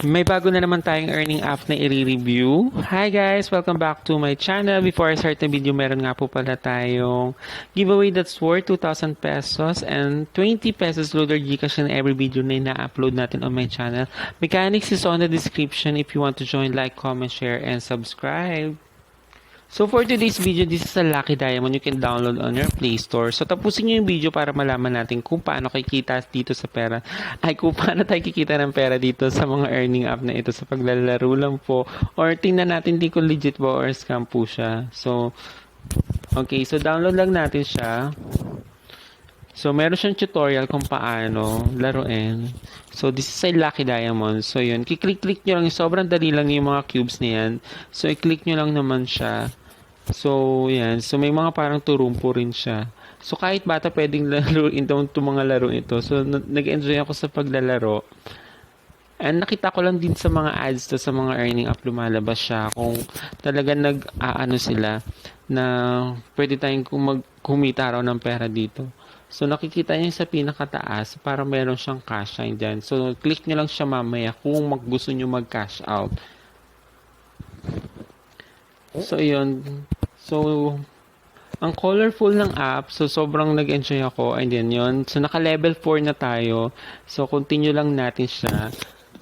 May bago na naman tayong earning app na i-review. Hi guys! Welcome back to my channel. Before I start the video, meron nga po pala tayong giveaway that's worth 2,000 pesos and 20 pesos loader Gcash in every video na ina-upload natin on my channel. Mechanics is on the description if you want to join, like, comment, share, and subscribe. So for today's video, this is a lucky diamond you can download on your Play Store. So tapusin nyo yung video para malaman natin kung paano kikita dito sa pera. Kung paano tayo kikita ng pera dito sa mga earning app na ito sa paglalaro lang po. Or tingnan natin di kung legit ba or scam po siya. So, okay. So download lang natin siya. So, meron siyang tutorial kung paano laruin. So, this is a lucky diamond. So, yun. Kiklik-click nyo lang. Sobrang dali lang yung mga cubes na yan. So, i-click nyo lang naman siya. So, yan. So, may mga parang turumpo rin siya. So, kahit bata pwedeng laruin itong mga laro ito. So, nag-enjoy ako sa paglalaro. And nakita ko lang din sa mga ads to, sa mga earning app lumalabas siya. Kung talaga nag-aano sila na pwede tayong kumita raw ng pera dito. So, nakikita niyo sa pinakataas, para meron siyang cash sign dyan. So, click nyo lang siya mamaya kung gusto nyo mag-cash out. So, yun. So, ang colorful ng app. So, sobrang nag-enjoy ako. And then, yun. So, naka-level 4 na tayo. So, continue lang natin siya.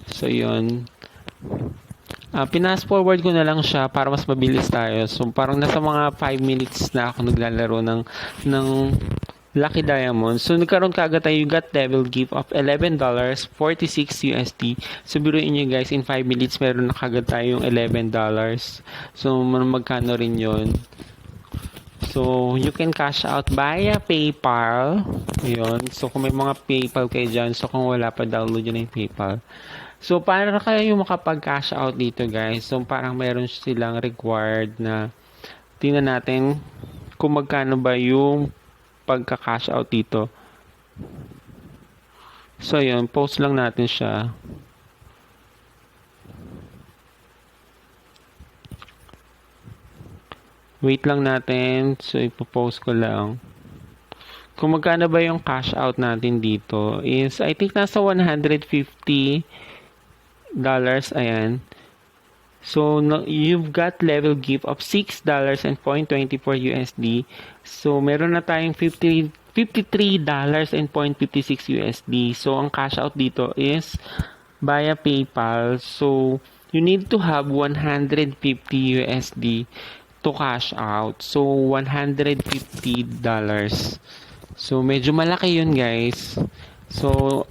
So, yun. Pinas forward ko na lang siya para mas mabilis tayo. So, parang nasa mga 5 minutes na ako naglalaro ng Lucky Diamond. So, nagkaroon kaagad tayo, you got level gift of $11, 46 USD. So, biruin nyo guys, in 5 minutes, meron na kaagad tayong $11. So, magkano rin yun. So, you can cash out via PayPal. Yun. So, kung may mga PayPal kayo dyan, so kung wala pa, download nyo na yung PayPal. So, para kayo makapag-cash out dito guys, so parang meron silang required na tingnan natin kung magkano ba yung pagka-cash out dito. So, yun. Post lang natin siya. Wait lang natin. So, ipopost ko lang. Kung magkano ba yung cash out natin dito is, I think nasa $150. Ayan. So, you've got level gift of $6.24 USD. So, meron na tayong $53.56 USD. So, ang cash out dito is via PayPal. So, you need to have 150 USD to cash out. So, $150. So, medyo malaki yun, guys. So,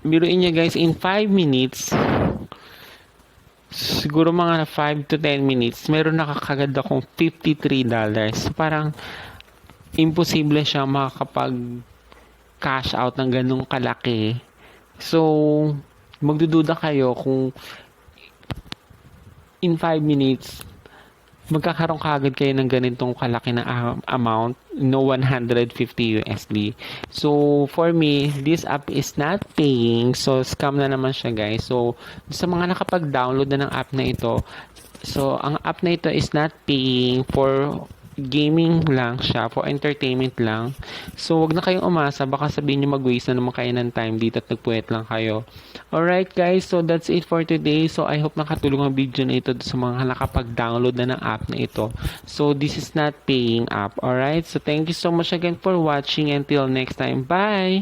biruin niya, guys, in 5 minutes, siguro mga 5 to 10 minutes, meron nakakagad akong $53. So, parang imposible siya makakapag-cash out ng ganung kalaki. So, magdududa kayo kung in 5 minutes, magkakaroon kaagad kayo ng ganitong kalaki na amount, no, 150 USD. So, for me, this app is not paying. So, scam na naman siya, guys. So, sa mga nakapag-download na ng app na ito, so, ang app na ito is not paying, for gaming lang siya, for entertainment lang. So, wag na kayong umasa. Baka sabihin nyo mag-waste na naman kayo ng time dito at nagpuwet lang kayo. Alright guys, so that's it for today. So, I hope nakatulong ang video na ito sa mga nakapag-download na ng app na ito. So, this is not paying app. Alright, so thank you so much again for watching. Until next time, bye!